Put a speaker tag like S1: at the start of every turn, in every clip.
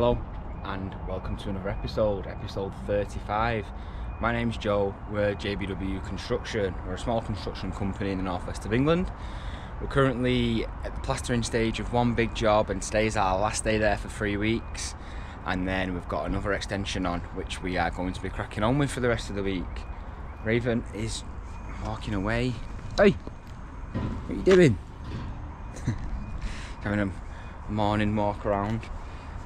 S1: Hello and welcome to another episode 35. My name's Joe, we're JBW Construction. We're a small construction company in the northwest of England. We're currently at the plastering stage of one big job, and today's our last day there for 3 weeks, and then we've got another extension on which we are going to be cracking on with for the rest of the week. Raven is walking away. Hey, what are you doing? Having a morning walk around.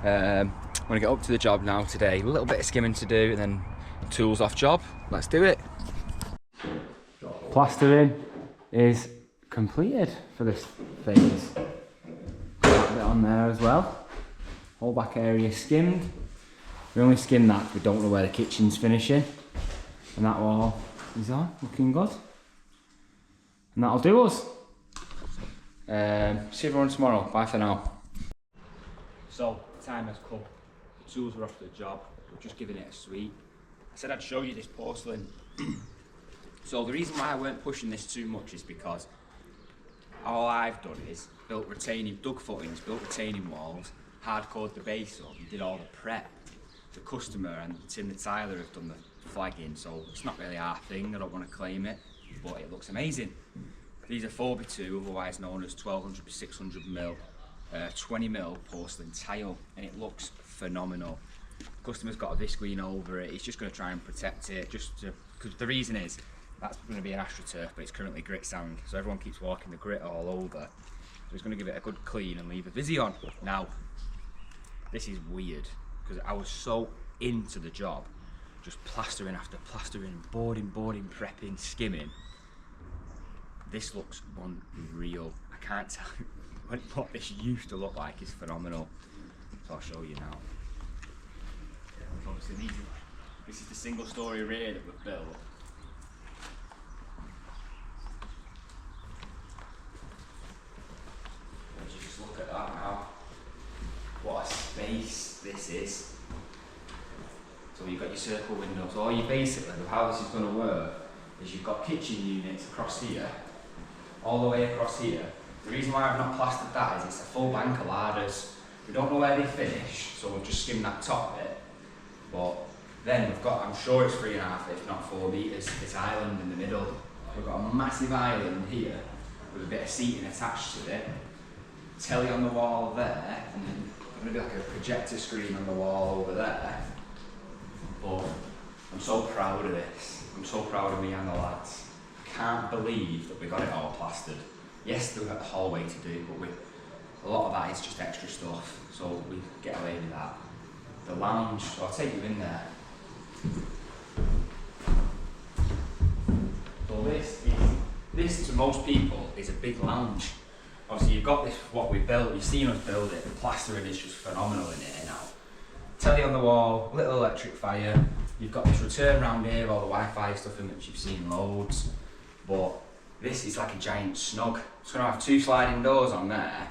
S1: I'm going to get up to the job now today. A little bit of skimming to do and then tools off job. Let's do it. Plastering is completed for this phase. Got that bit on there as well. Whole back area skimmed. We only skimmed that because we don't know where the kitchen's finishing. And that wall is on, looking good. And that'll do us. See everyone tomorrow. Bye for now. So, time has come. The tools are off the job. We're just giving it a sweep. I said I'd show you this porcelain. So the reason why I weren't pushing this too much is because all I've done is dug footings, built retaining walls, hardcored the base up, and did all the prep. The customer and Tim the Tyler have done the flagging, so it's not really our thing. I don't want to claim it, but it looks amazing. These are 4x2, otherwise known as 1200 by 600mm. 20mm porcelain tile, and it looks phenomenal. The customer's got a visqueen over it. He's just going to try and protect it, because the reason is that's going to be an astroturf, but it's currently grit sand, so everyone keeps walking the grit all over. So he's going to give it a good clean and leave a visi on. Now, this is weird because I was so into the job, just plastering after plastering, boarding, prepping, skimming. This looks unreal. I can't tell you. What this used to look like is phenomenal. So I'll show you now. Obviously, this is the single story rear that we've built. Let's just look at that now. What a space this is. So you've got your circle windows. So all you basically, how this is going to work is you've got kitchen units across here, all the way across here. The reason why I've not plastered that is it's a full bank of ladders. We don't know where they finish, so we've just skimmed that top bit. But then we've got, I'm sure it's 3.5, if not 4 metres, this island in the middle. We've got a massive island here with a bit of seating attached to it. Telly on the wall there, and then going to be like a projector screen on the wall over there. But I'm so proud of this. I'm so proud of me and the lads. I can't believe that we got it all plastered. Yes, there's a hallway to do, but a lot of that is just extra stuff, so we get away with that. The lounge, so I'll take you in there. So this to most people is a big lounge. Obviously you've got this, what we built, you've seen us build it, the plastering is just phenomenal in it now. Telly on the wall, little electric fire, you've got this return round here, all the Wi-Fi stuff in which you've seen loads, but this is like a giant snug. It's going to have 2 sliding doors on there,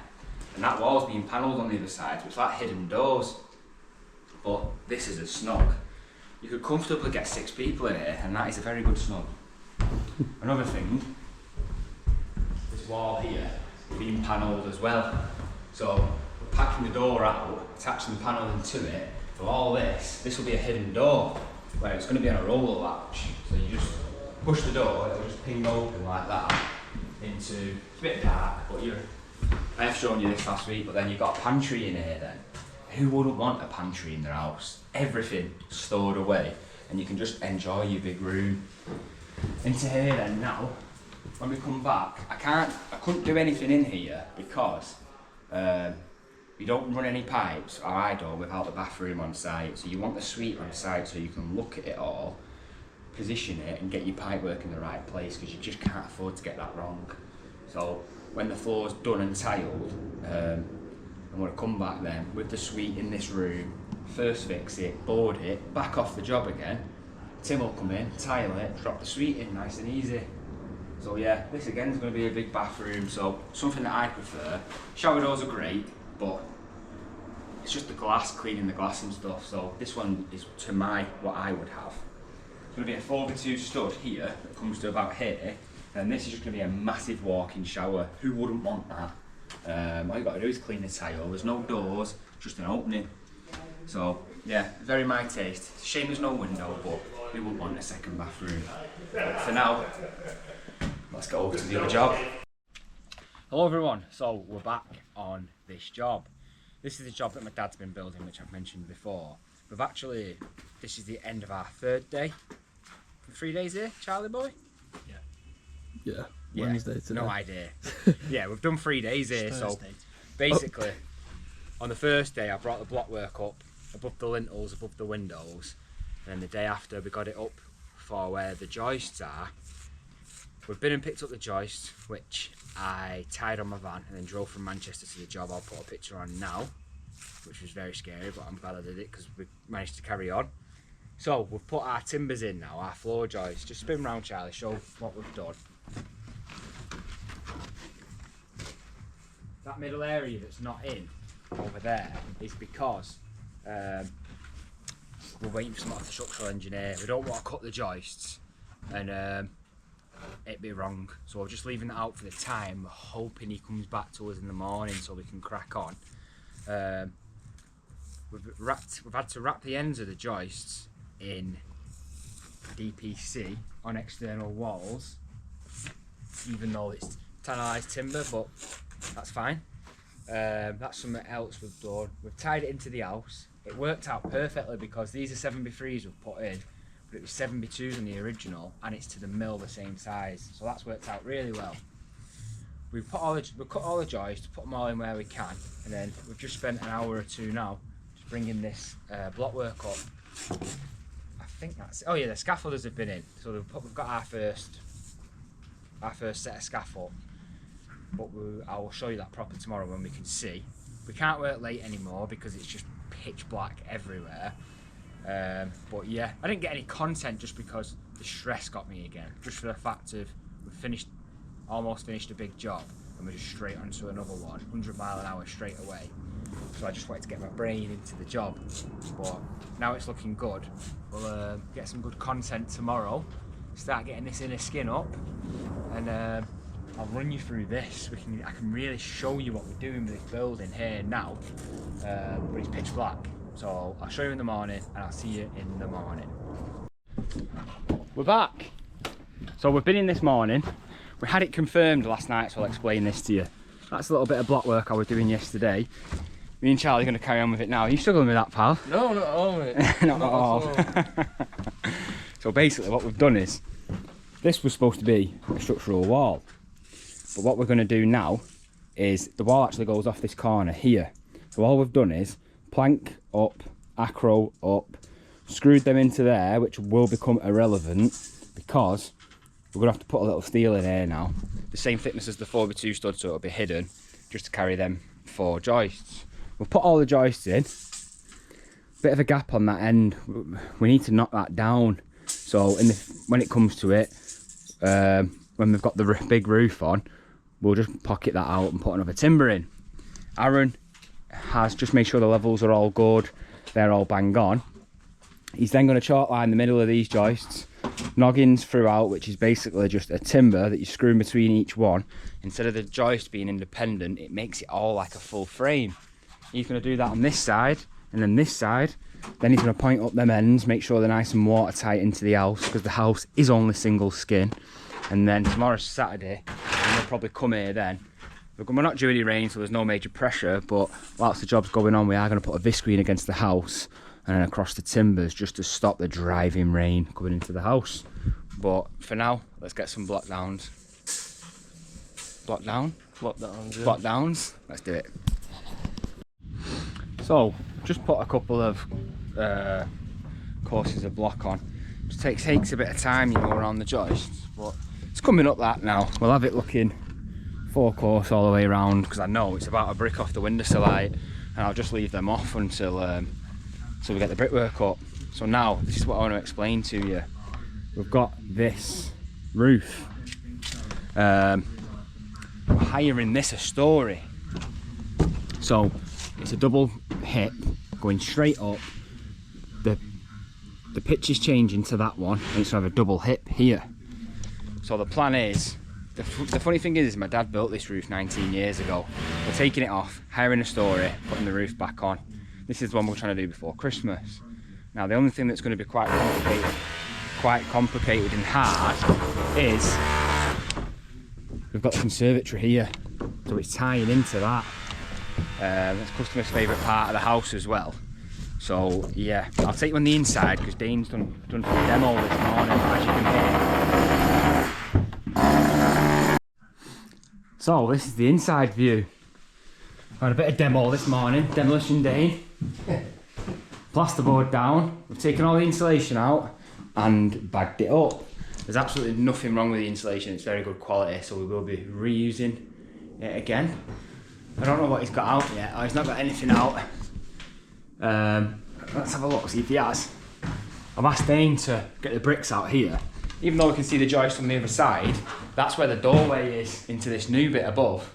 S1: and that wall's being panelled on the other side, so it's like hidden doors. But this is a snug. You could comfortably get 6 people in here, and that is a very good snug. Another thing, this wall here is being panelled as well. So we're packing the door out, attaching the panelling to it. So all this will be a hidden door, where it's going to be on a roller latch. So you just push the door, it'll just ping open like that into, it's a bit dark, but I have shown you this last week, but then you've got a pantry in here then. Who wouldn't want a pantry in their house? Everything stored away, and you can just enjoy your big room. Into here then now, when we come back, I couldn't do anything in here because we don't run any pipes, or I don't, without the bathroom on site. So you want the suite on site so you can look at it all, position it and get your pipe work in the right place, because you just can't afford to get that wrong. So when the floor's done and tiled, I'm going to come back then with the suite in this room, first fix it, board it, back off the job again. Tim will come in, tile it, drop the suite in nice and easy. So yeah, this again is going to be a big bathroom, so something that I prefer. Shower doors are great, but it's just the glass, cleaning the glass and stuff. So this one is to what I would have. It's going to be a 4x2 stud here that comes to about here, and this is just going to be a massive walk-in shower. Who wouldn't want that? All you've got to do is clean the tile. There's no doors, just an opening. So yeah, very my taste. It's a shame there's no window, but we wouldn't want a second bathroom. But for now, let's go over to the other job. Hello everyone, so we're back on this job. This is the job that my dad's been building, which I've mentioned before. This is the end of our third day. 3 days here, Charlie boy?
S2: Yeah. Wednesday today.
S1: No idea. Yeah, we've done 3 days here, so basically, on the first day I brought the blockwork up above the lintels, above the windows, and then the day after we got it up for where the joists are. We've been and picked up the joist, which I tied on my van and then drove from Manchester to the job. I'll put a picture on now, which was very scary, but I'm glad I did it because we managed to carry on. So we've put our timbers in now, our floor joists. Just spin round, Charlie, show what we've done. That middle area that's not in over there is because we're waiting for someone off the structural engineer. We don't want to cut the joists and it'd be wrong, so we're just leaving that out for the time. We're hoping he comes back to us in the morning so we can crack on. We've had to wrap the ends of the joists in DPC on external walls, even though it's tannalised timber, but that's fine. That's something else we've done. We've tied it into the house. It worked out perfectly because these are 7x3s we've put in, but it was 7x2s in the original, and it's to the mill the same size, so that's worked out really well. We've cut all the joists, put them all in where we can, and then we've just spent an hour or two now just bringing this blockwork up. I think that's it. Oh yeah, the scaffolders have been in, so we've got our first set of scaffold, but I will show you that proper tomorrow when we can see. We can't work late anymore because it's just pitch black everywhere. But yeah, I didn't get any content just because the stress got me again, just for the fact of we've almost finished a big job and we're just straight onto another one, 100 mile an hour straight away. So I just wanted to get my brain into the job, but now it's looking good. We'll get some good content tomorrow, start getting this inner skin up, and I'll run you through this. I can really show you what we're doing with this building here now, but it's pitch black. So I'll show you in the morning and I'll see you in the morning. We're back. So we've been in this morning. We had it confirmed last night, so I'll explain this to you. That's a little bit of block work I was doing yesterday. Me and Charlie are going to carry on with it now. Are you struggling with that, pal?
S2: No, not at all, mate.
S1: Not at all. So basically what we've done is, this was supposed to be a structural wall. But what we're going to do now is, the wall actually goes off this corner here. So all we've done is plank up, acro up, screwed them into there, which will become irrelevant because we're going to have to put a little steel in here now. The same thickness as the 4x2 stud, so it'll be hidden, just to carry them 4 joists. We'll put all the joists in. Bit of a gap on that end. We need to knock that down. So when it comes to it, when we've got the big roof on, we'll just pocket that out and put another timber in. Aaron has just made sure the levels are all good, they're all bang on. He's then going to chalk line the middle of these joists, noggins throughout, which is basically just a timber that you screw in between each one. Instead of the joist being independent, it makes it all like a full frame. He's going to do that on this side and then this side. Then he's going to point up them ends, make sure they're nice and watertight into the house, because the house is only single skin. And then tomorrow's Saturday, and we'll probably come here then. We're not due any rain, so there's no major pressure, but whilst the job's going on, we are going to put a viscreen against the house and then across the timbers just to stop the driving rain coming into the house. But for now, let's get some block downs. Block down?
S2: Block downs, yeah.
S1: Block downs. Let's do it. So, just put a couple of courses of block on. It takes a bit of time, you know, around the joists, but it's coming up that now. We'll have it looking 4 course all the way around, because I know it's about a brick off the windowsill height, and I'll just leave them off until we get the brickwork up. So now, this is what I want to explain to you. We've got this roof. We're hiring this a story. So it's a double hip going straight up. The pitch is changing to that one, and it's going to have a double hip here. So the plan is, the funny thing is my dad built this roof 19 years ago. We're taking it off, hiring a story, putting the roof back on. This is the one we're trying to do before Christmas. Now the only thing that's going to be quite complicated and hard is we've got the conservatory here, so it's tying into that. It's customer's favourite part of the house as well. So yeah, I'll take you on the inside because Dane's done some demo this morning, as you can hear. So this is the inside view. Had a bit of demo this morning, Demolition Dane. Plasterboard down, we've taken all the insulation out and bagged it up. There's absolutely nothing wrong with the insulation, it's very good quality, so we will be reusing it again. I don't know what he's got out yet. Oh, he's not got anything out. Let's have a look, see if he has. I've asked Dane to get the bricks out here. Even though we can see the joist from the other side, that's where the doorway is into this new bit above.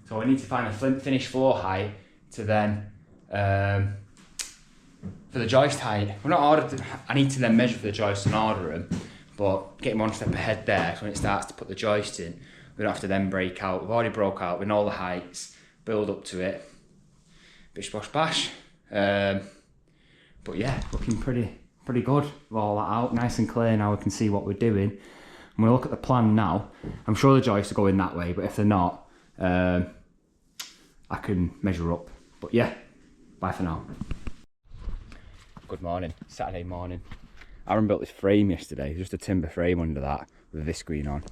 S1: So we need to find a finished floor height to then, for the joist height. We're not ordered, I need to then measure for the joists and order them, but get him one step ahead there, so when it starts to put the joist in, we don't have to then break out. We've already broke out, we know the heights, build up to it, bish bosh bash. But yeah, looking pretty good with all that out, nice and clear now. We can see what we're doing. And we'll look at the plan now. I'm sure the joists are going that way, but if they're not, I can measure up. But yeah, bye for now. Good morning, Saturday morning. Aaron built this frame yesterday, just a timber frame under that with this screen on.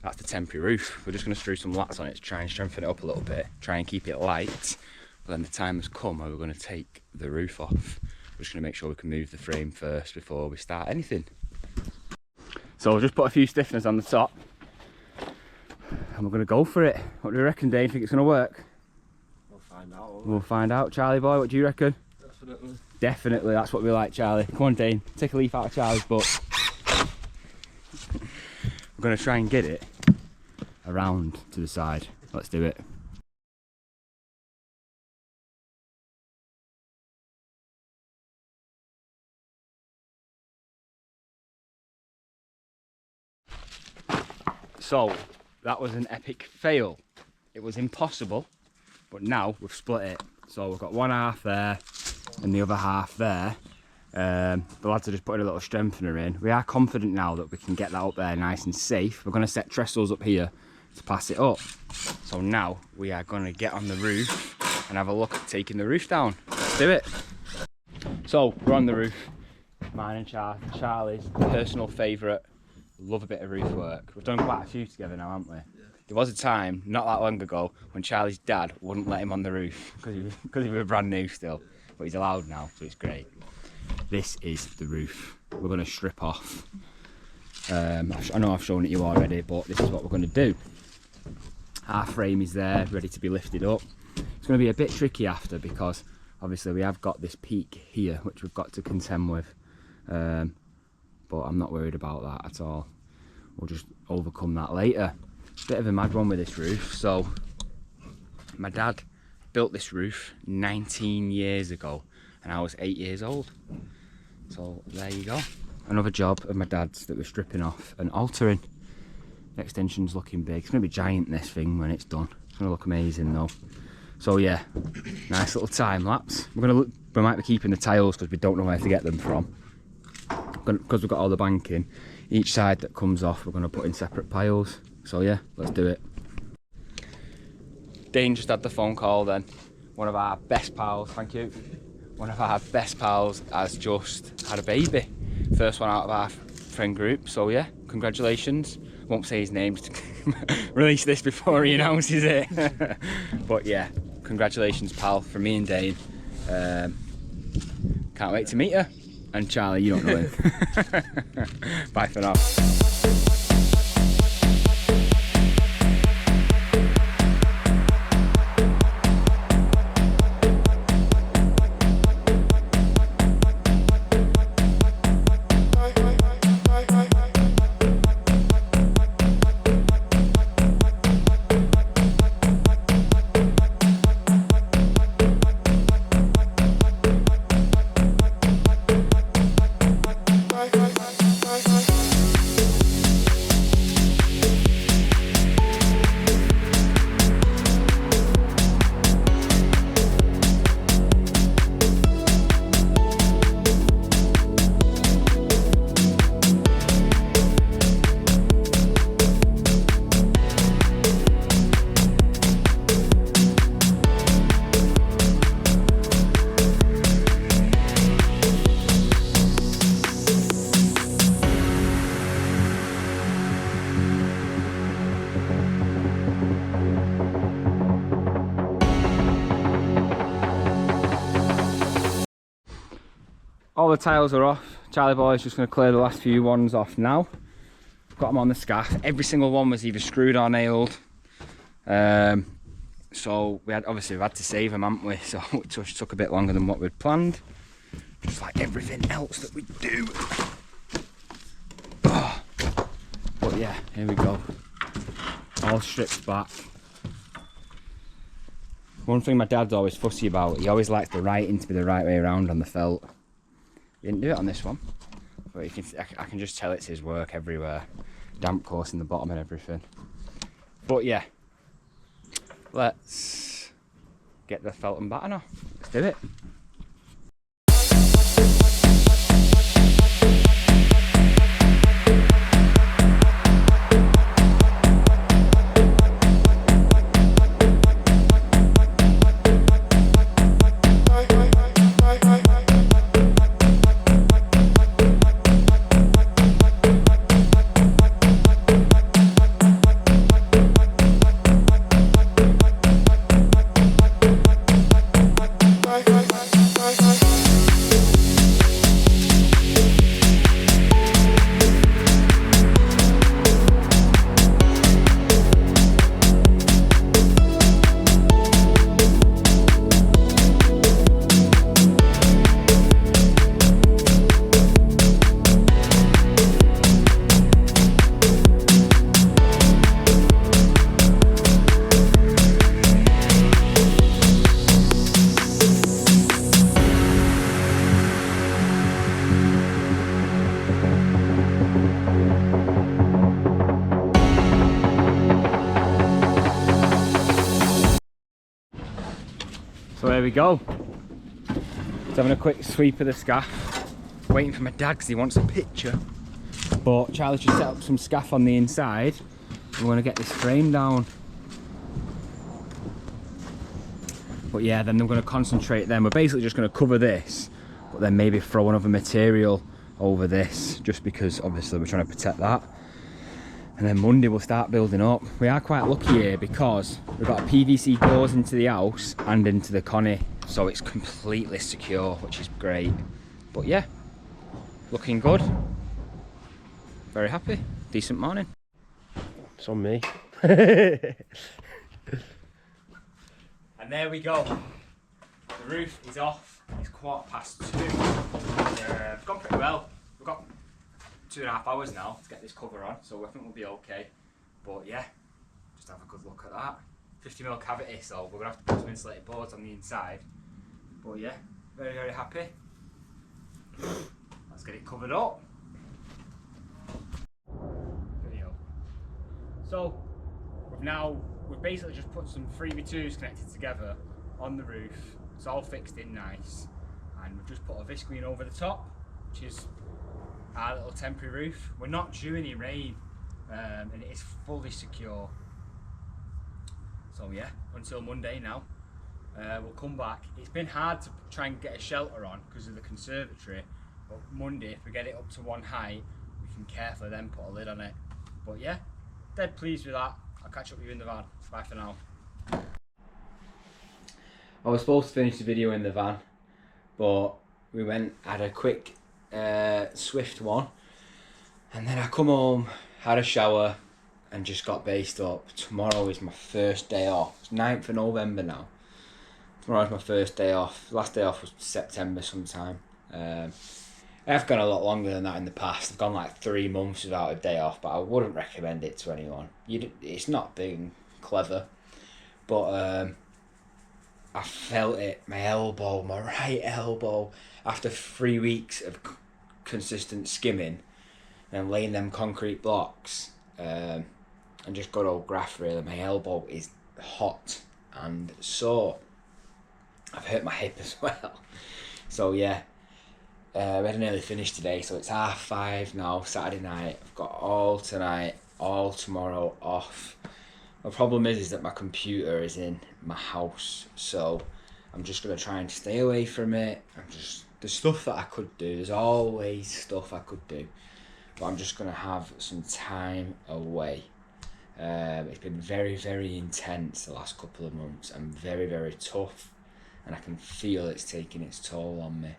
S1: That's the temporary roof. We're just going to screw some lats on it to try and strengthen it up a little bit, try and keep it light. But then the time has come where we're going to take the roof off. We're just going to make sure we can move the frame first before we start anything. So we'll just put a few stiffeners on the top and we're going to go for it. What do you reckon, Dane? Think it's going to work?
S2: We'll find out.
S1: We'll find out. Charlie boy, what do you reckon?
S2: Definitely.
S1: Definitely, that's what we like, Charlie. Come on, Dane, take a leaf out of Charlie's book. We're going to try and get it around to the side. Let's do it. So, that was an epic fail. It was impossible, but now we've split it. So we've got one half there and the other half there. The lads are just putting a little strengthener in. We are confident now that we can get that up there nice and safe. We're going to set trestles up here to pass it up. So now we are going to get on the roof and have a look at taking the roof down. Let's do it. So we're on the roof. Mine and Charlie's personal favourite. Love a bit of roof work. We've done quite a few together now, haven't we? Yeah. There was a time, not that long ago, when Charlie's dad wouldn't let him on the roof because he was brand new still. But he's allowed now, so it's great. This is the roof. We're going to strip off. I know I've shown it you already, but this is what we're going to do. Our frame is there, ready to be lifted up. It's going to be a bit tricky after because obviously we have got this peak here, which we've got to contend with. But I'm not worried about that at all. We'll just overcome that later. Bit of a mad one with this roof. So my dad built this roof 19 years ago and I was 8 years old. So there you go. Another job of my dad's that we're stripping off and altering. The extension's looking big. It's going to be giant, this thing, when it's done. It's going to look amazing though. So yeah, nice little time lapse. We might be keeping the tiles because we don't know where to get them from. Because we've got all the banking, each side that comes off we're going to put in separate piles. So yeah, let's do it. Dane just had the phone call then. One of our best pals, thank you. One of our best pals has just had a baby. First one out of our friend group, so yeah, congratulations. Won't say his name to release this before he announces it. But yeah, congratulations pal, from me and Dane. Can't wait to meet her. And Charlie, you don't know him. Bye for now. all the tiles are off. Charlie Boy's just going to clear the last few ones off now. Got them on the scaff. Every single one was either screwed or nailed. So we've had to save them, haven't we? So it just took a bit longer than what we'd planned. Just like everything else that we do. Oh. But yeah, here we go. All stripped back. One thing my dad's always fussy about, he always likes the writing to be the right way around on the felt. He didn't do it on this one, but I can just tell it's his work everywhere. Damp course in the bottom and everything. But yeah, let's get the felt and batten off. Let's do it. So there we go. Just having a quick sweep of the scaff. Waiting for my dad because he wants a picture. But Charlie's just set up some scaff on the inside. We want to get this frame down. But yeah, then we're going to concentrate then. We're basically just going to cover this, but then maybe throw another material over this, just because obviously we're trying to protect that. And then Monday we'll start building up. We are quite lucky here because we've got PVC doors into the house and into the connie, so it's completely secure, which is great. But yeah, looking good. Very happy. Decent morning.
S2: It's on me.
S1: And there we go. The roof is off. It's 2:15. It's gone pretty well. We've got 2.5 hours now to get this cover on, so I think we'll be okay. But yeah, just have a good look at that. 50mm cavity, so we're gonna have to put some insulated boards on the inside. But yeah, very, very happy. Let's get it covered up. Video. So we've basically just put some 3x2s connected together on the roof. It's all fixed in nice, and we've just put a visqueen over the top, which is our little temporary roof. We're not due any rain, and it is fully secure. So yeah, until Monday now, we'll come back. It's been hard to try and get a shelter on because of the conservatory, but Monday, if we get it up to one height, we can carefully then put a lid on it. But yeah, dead pleased with that. I'll catch up with you in the van. Bye for now. I was supposed to finish the video in the van, but we had a quick swift one, and then I come home, had a shower, and just got based up. Tomorrow is my first day off. It's 9th of November now. Tomorrow is my first day off. Last day off was September sometime. I've gone a lot longer than that in the past. I've gone like 3 months without a day off, but I wouldn't recommend it to anyone. It's not being clever, but I felt it, my right elbow, after 3 weeks of consistent skimming and laying them concrete blocks, and just good old graft really. My elbow is hot and sore. I've hurt my hip as well. So yeah, we had an early finish today, so it's 5:30 now, Saturday night. I've got all tonight, all tomorrow off. The problem is that my computer is in my house, so I'm just going to try and stay away from it. There's stuff that I could do, there's always stuff I could do, but I'm just going to have some time away. It's been very, very intense the last couple of months and very, very tough, and I can feel it's taking its toll on me.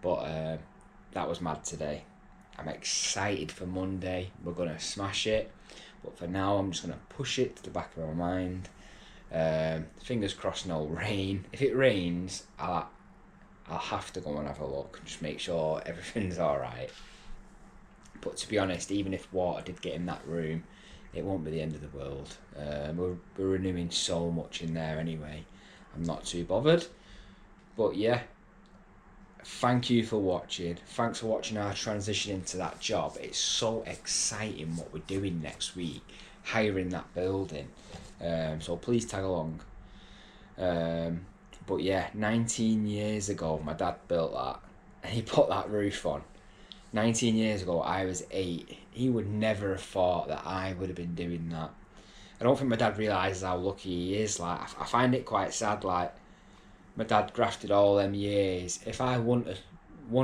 S3: But that was mad today. I'm excited for Monday. We're going to smash it. But for now, I'm just going to push it to the back of my mind. Fingers crossed no rain. If it rains, I'll have to go and have a look and just make sure everything's alright. But to be honest, even if water did get in that room, it won't be the end of the world. We're renewing so much in there anyway. I'm not too bothered. But yeah, thank you for watching. Thanks for watching our transition into that job. It's so exciting what we're doing next week, hiring that building. So please tag along. But yeah, 19 years ago my dad built that and he put that roof on. 19 years ago I was 8. He would never have thought that I would have been doing that. I don't think my dad realises how lucky he is. Like, I find it quite sad, like, my dad grafted all them years. If I wouldn't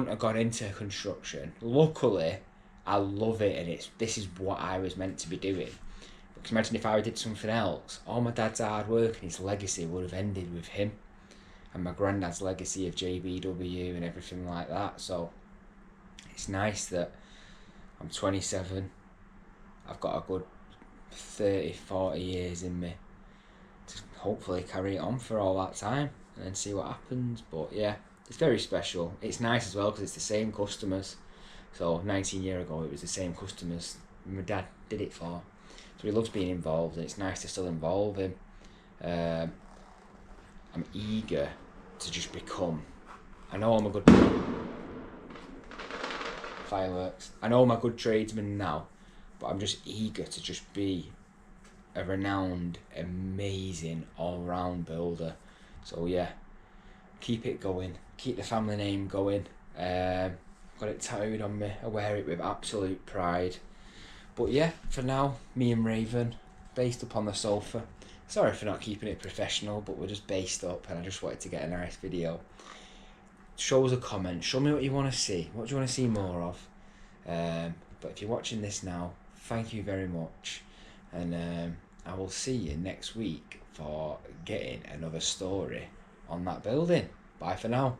S3: have got into construction, luckily I love it, and this is what I was meant to be doing. Because imagine if I did something else, all my dad's hard work and his legacy would have ended with him, and my granddad's legacy of JBW and everything like that. So it's nice that I'm 27, I've got a good 30-40 years in me to hopefully carry it on for all that time and then see what happens. But yeah, it's very special. It's nice as well because it's the same customers. So 19 years ago it was the same customers my dad did it for. So he loves being involved, and it's nice to still involve him. I'm eager to just become, I know I'm a good fireworks. I know I'm a good tradesman now, but I'm just eager to just be a renowned, amazing, all-round builder. So yeah, keep it going, keep the family name going. Got it tattooed on me, I wear it with absolute pride. But yeah, for now, me and Raven, based up on the sofa. Sorry for not keeping it professional, but we're just based up and I just wanted to get a nice video. Show us a comment, show me what you want to see, what do you want to see more of. But if you're watching this now, thank you very much, and I will see you next week for getting another story on that building. Bye for now.